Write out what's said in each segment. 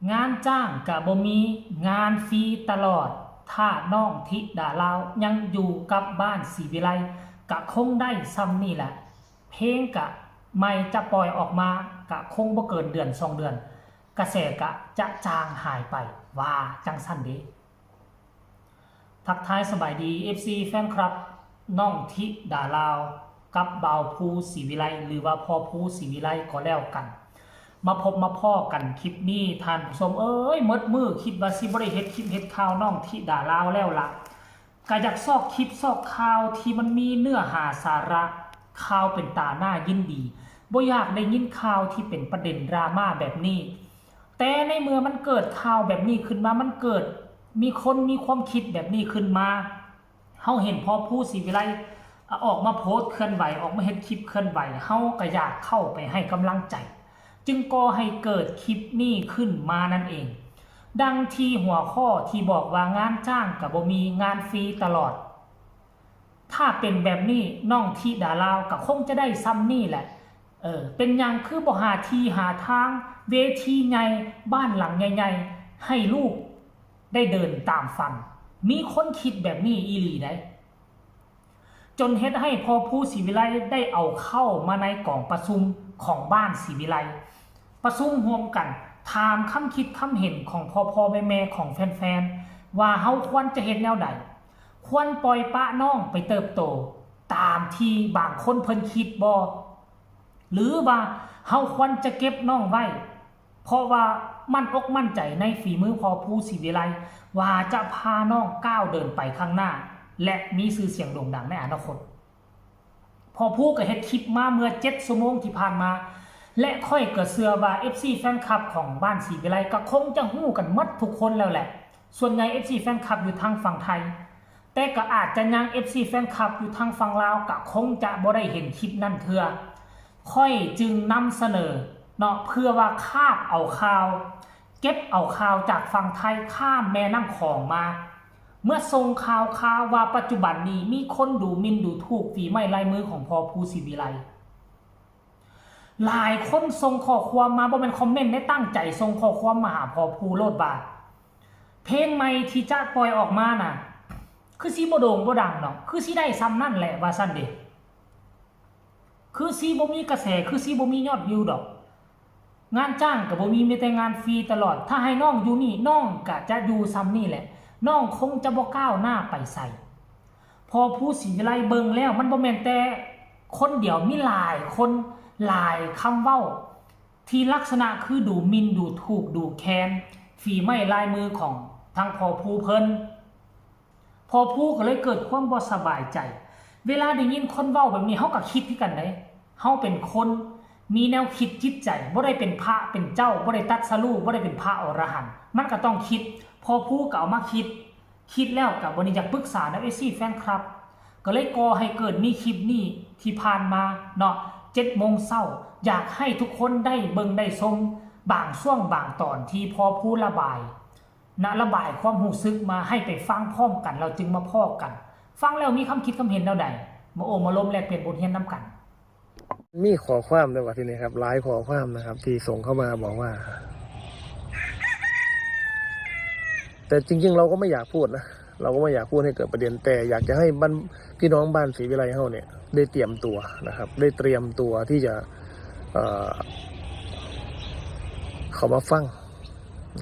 งานจ้างกะบ่มีงานฟรีตลอดถ้าน้องธิดาลาวยังอยู่กับบ้านศรีวิไลกะคงได้ซ้ำนี่แหละเพลงกะไม่จะปล่อยออกมากะคงบ่เกินเดือน2 เดือนกระแสกะจะจางหายไปว่าจังซั่นเด้ทักทายสบายดี FC แฟนคลับน้องธิดาลาวกับบ่าวภูศรีวิไลหรือว่าพ่อภูศรีวิไลก็แล้วกันมาพบมาพ่อกันคลิปนี้ท่านผู้ชมมดมือคิดว่าสิบ่ได้เฮ็ดคลิปเฮ็ดข่าวน้องธิดาลาวแล้วล่ะก็อยากซอกคลิปซอกข่าวที่มันมีเนื้อหาสาระข่าวเป็นตาหน้ายินดีบ่อยากได้ยินข่าวที่เป็นประเด็นดราม่าแบบนี้แต่ในเมื่อมันเกิดข่าวแบบนี้ขึ้นมามันเกิดมีคนมีความคิดแบบนี้ขึ้นมาเฮาเห็นพ่อภูศรีวิไลออกมาโพสต์เคลื่อนไหวออกมาเฮ็ดคลิปเคลื่อนไหวเฮาก็อยากเข้าไปให้กำลังใจจึงก่อให้เกิดคลิปนี้ขึ้นมานั่นเองดังที่หัวข้อที่บอกว่างานจ้างกับบ่มีงานฟรีตลอดถ้าเป็นแบบนี้น้องธิดาลาวก็คงจะได้ซ้ำนี่แหละเป็นอย่างคือบ่หาที่หาทางเวทีใหญ่บ้านหลังใหญ่ๆให้ลูกได้เดินตามฝันมีคนคิดแบบนี้อีหลีได้จนเฮ็ดให้พ่อภูศรีวิไลได้เอาเข้ามาในกองประชุมของบ้านศรีวิไลประชุมร่วมกันถามคำคิดคำเห็นของพ่อแม่ของแฟนๆว่าเฮาควรจะเฮ็ดแนวใดควรปล่อยปะน้องไปเติบโตตามที่บางคนเพิ่นคิดบ่หรือว่าเฮาควรจะเก็บน้องไว้เพราะว่ามั่นอกมั่นใจในฝีมือพ่อภูศรีวิไลว่าจะพาน้องก้าวเดินไปข้างหน้าและมีชื่อเสียงโด่งดังในอนาคตพ่อภูก็เฮ็ดคลิปมาเมื่อ7 ชั่วโมงที่ผ่านมาและค่อยก็เชื่อว่า FC แฟนคลับของบ้านศรีวิไลก็คงจะฮู้กันหมดทุกคนแล้วแหละส่วนใหญ่ FC แฟนคลับอยู่ทางฝั่งไทยแต่ก็อาจจะยัง FC แฟนคลับอยู่ทางฝั่งลาวก็คงจะบ่ได้เห็นคลิปนั้นเทื่อค่อยจึงนำเสนอเนาะเพื่อว่าคาบเอาข่าวเก็บเอาข่าวจากฝั่งไทยข้ามแม่น้ำของมาเมื่อส่งข่าวว่าปัจจุบันนี้มีคนดูหมิ่นดูถูกฝีไม้ลายมือของพ่อภูศรีวิไลหลายคนส่งข้อความมาบ่แม่นคอมเมนต์ได้ตั้งใจส่งข้อความมาหาพ่อภูโลดบาทเพลงใหม่ที่จะปล่อยออกมาน่ะคือสิบ่โด่งบ่ดังเนาะคือสิได้ซ้ำนั่นแหละว่าซั่นเด้คือสิบ่มีกระแสคือสิบ่มียอดวิวดอกงานจ้างก็บ่มีแต่งานฟรีตลอดถ้าให้น้องอยู่นี่น้องก็จะอยู่ซ้ำนี่แหละน้องคงจะบ่ก้าวหน้าไปใส่พอภูศรีวิไลเบิ่งแล้วมันบ่แม่นแต่คนเดียวมีหลายคนหลายคำเว้าที่ลักษณะคือดูหมิ่นดูถูกดูแคลนฝีไม้ลายมือของทางพ่อภูเพิ่นพ่อภูก็เลยเกิดความบ่สบายใจเวลาได้ยินคนเว้าแบบนี้เฮาก็คิดคือกันได้เฮาเป็นคนมีแนวคิดจิตใจบ่ได้เป็นพระเป็นเจ้าบ่ได้ตรัสรู้บ่ได้เป็นพระอรหันต์มันก็ต้องคิดพอผู้ก็เอามาคิดแล้วก็บ่ได้อยากปรึกษานะFCแฟนคลับก็เลยก่อให้เกิดมีคลิปนี้ที่ผ่านมาเนาะ7 โมงเช้าอยากให้ทุกคนได้เบิ่งได้ชมบางช่วงบางตอนที่พอผู้ระบายความรู้สึกมาให้ไปฟังพร้อมกันเราจึงมาพ้อกันฟังแล้วมีคำคิดคำเห็นแนวใดมามาล้มแลกเปลี่ยนบทเรียนนํกันมีข้อความด้วยว่าที่นี่ครับหลายข้อความนะครับที่ส่งเข้ามาบอกว่าแต่จริงๆเราก็ไม่อยากพูดนะเราก็ไม่อยากพูดให้เกิดประเด็นแต่อยากจะให้พี่น้องบ้านศรีวิไลเฮาเนี่ยได้เตรียมตัวนะครับได้เตรียมตัวที่จะเขามาฟัง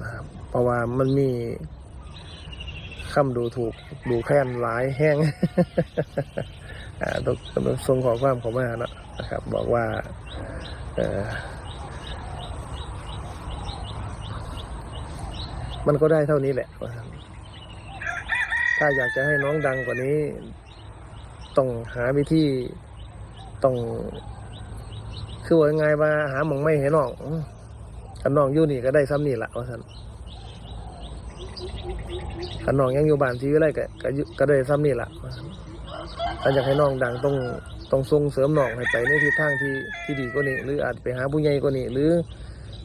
นะครับเพราะว่ามันมีคำดูถูกดูแคลนหลายแห้งต้องส่งข้อความเข้ามานะครับบอกว่ามันก็ได้เท่านี้แหละถ้าอยากจะให้น้องดังกว่านี้ต้องหาวิธีต้องคือว่าไงมาหาหม่องไม่ให้น้องถ้าน้องอยู่นี่ก็ได้ซ้ำนี่แหละว่าท่านถ้าน้องยังอยู่บ้านที่วิไลก็ได้ซ้ำนี่แหละถ้าอยากให้น้องดังต้องส่งเสริมน้องให้ไปในทิศทางที่ดีกว่านี้หรืออาจไปหาผู้ใหญ่กว่านี้หรือ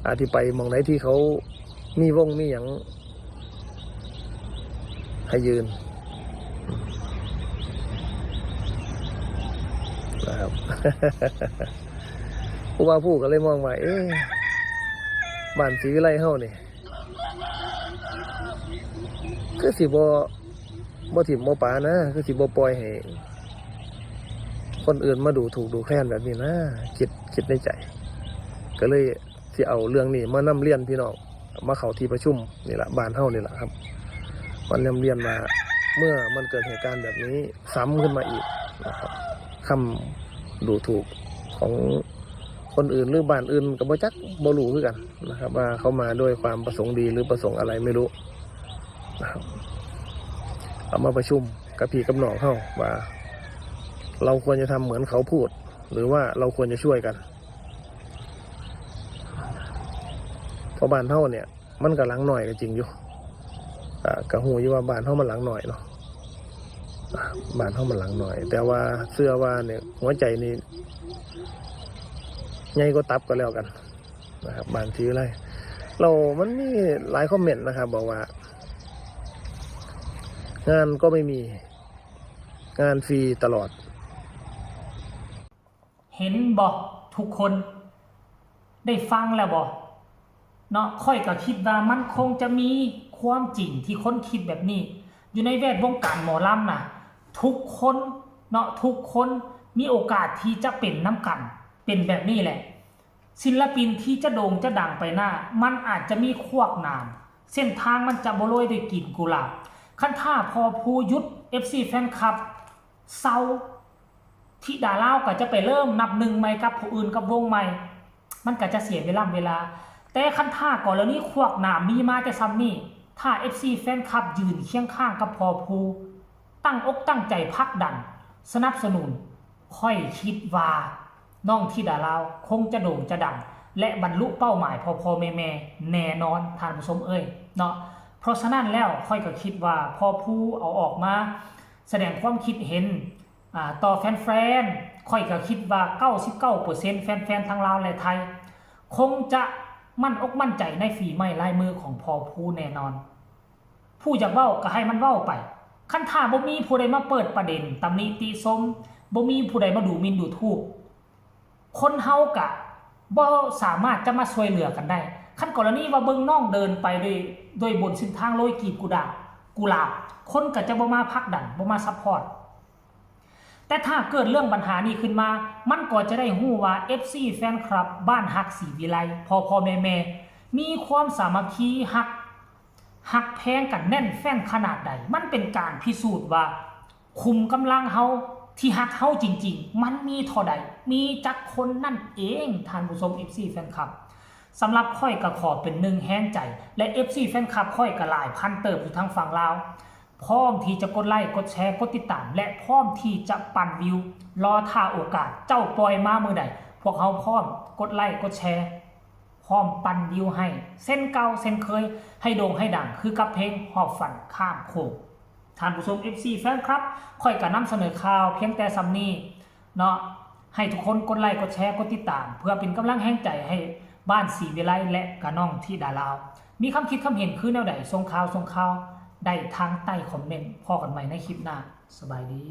อาจที่ไปมองไหนที่เขามีวงมีอย่างให้ยืนนะครับ ผู้ว่าผู้ก็เลยมองว่าบ้านศรีวิไลเฮานี่ คือสิบ่ถิ่มบ่ปานะคือสิบ่ปล่อยให้คนอื่นมาดูถูกดูแคลนแบบนี้นะคิดในใจก็เลยสิเอาเรื่องนี้มานำเรียนพี่น้องมาเข้าที่ประชุมนี่ล่ะบ้านเฮานี่ล่ะครับมันนำเรียนว่าเมื่อมันเกิดเหตุการณ์แบบนี้ซ้ำขึ้นมาอีกนะครับคำดูถูกของคนอื่นหรือบ้านอื่นก็บ่จักบ่รู้คือกันนะครับว่าเขามาด้วยความประสงค์ดีหรือประสงค์อะไรไม่รู้นะครับเอามาประชุมกับพี่กับน้องเฮาว่าเราควรจะทำเหมือนเขาพูดหรือว่าเราควรจะช่วยกันเพราะบ้านเฮาเนี่ยมันก็หลังหน่อยก็จริงอยู่ก็ฮู้อยู่ว่าบ้านเฮามันหลังหน่อยเนาะบ้านเฮามันหลังหน่อยแต่ว่าเสื้อว่าเนี่ยหัวใจนี่ใหญ่กว่าตับก็แล้วกันนะครับบางทีอะไรมันมีหลายคอมเมนต์นะครับบอกว่างานก็ไม่มีงานฟรีตลอดเห็นบ่ทุกคนได้ฟังแล้วบ่เนาะค่อยก็คิดว่ามันคงจะมีความจริงที่คนคิดแบบนี้อยู่ในแวดวงการหมอลำน่ะทุกคนเนาะทุกคนมีโอกาสที่จะเป็นน้ำกันเป็นแบบนี้แหละศิลปินที่จะโด่งจะดังไปหน้ามันอาจจะมีควกน้ำเส้นทางมันจะบ่โรยด้วยกลิ่นกุหลาบคันท่าพอผู้ยุทธ FC แฟนคลับเศร้าที่ดาราก็จะไปเริ่มนับหนึ่งใหม่กับผู้อื่นกับวงใหม่มันก็จะเสียเวลาแต่คันท่าก่อนแล้วนี้ควกน้ำมีมาแต่ซ้ำนี่ถ้า FC แฟนคลับยืนเคียงข้างกับพอผู้ตั้งอกตั้งใจพักดันสนับสนุนค่อยคิดว่าน้องที่ดาราคงจะโด่งจะดังและบรรลุเป้าหมายพอแม่แน่นอนท่านผู้ชมเนาะเพราะฉะนั้นแล้วค่อยก็คิดว่าพอผู้เอาออกมาแสดงความคิดเห็นต่อแฟนๆค่อยก็คิดว่า 99% แฟนๆทั้งลาวและไทยคงจะมั่นอกมั่นใจในฝีไม้ลายมือของพอผู้แน่นอนผู้อยากเว้าก็ให้มันเว้าไปคันถ้าบ่มีผู้ใดมาเปิดประเด็นตำหนิติชมบ่มีผู้ใดมาดูหมิ่นดูถูกคนเฮากะบ่สามารถจะมาช่วยเหลือกันได้คันกรณีว่าเบิ่งน้องเดินไปด้วยบนเส้นทางโรยกีบกุหลาบคนก็จะบ่มาพักดันบ่มาซัพพอร์ตแต่ถ้าเกิดเรื่องปัญหานี้ขึ้นมามันก็จะได้ฮู้ว่า FC แฟนคลับบ้านฮักศรีวิไลพ่อแม่มีความสามัคคีฮักแพงกันแน่นแฟ้นขนาดใดมันเป็นการพิสูจน์ว่าคุมกำลังเฮาที่ฮักเฮาจริงๆมันมีเท่าใดมีจักคนนั่นเองท่านผู้ชม FC แฟนคลับสำหรับค่อยก็ขอเป็นหนึ่งแห้งใจและ FC แฟนคลับค่อยก็หลายพันเติบอยู่ทางฝั่งลาวพร้อมที่จะกดไลค์กดแชร์กดติดตามและพร้อมที่จะปั่นวิวรอท่าโอกาสเจ้าปล่อยมาเมื่อใดพวกเขาพร้อมกดไลค์กดแชร์พร้อมปั่นวิวให้เส้นเก่าเส้นเคยให้โด่งให้ดังคือกับเพลงหอบฝันข้ามโขงท่านผู้ชม FC แฟนครับค่อยก็นำเสนอข่าวเพียงแต่ซ้ำนี้เนาะให้ทุกคนกดไลค์กดแชร์กดติดตามเพื่อเป็นกำลังแห่งใจให้บ้านศรีวิไลและกะน้องที่ดาลาวมีคำคิดคำเห็นคือแนวใดส่งข่าวได้ทางใต้คอมเมนต์พอกันใหม่ในคลิปหน้าสบายดี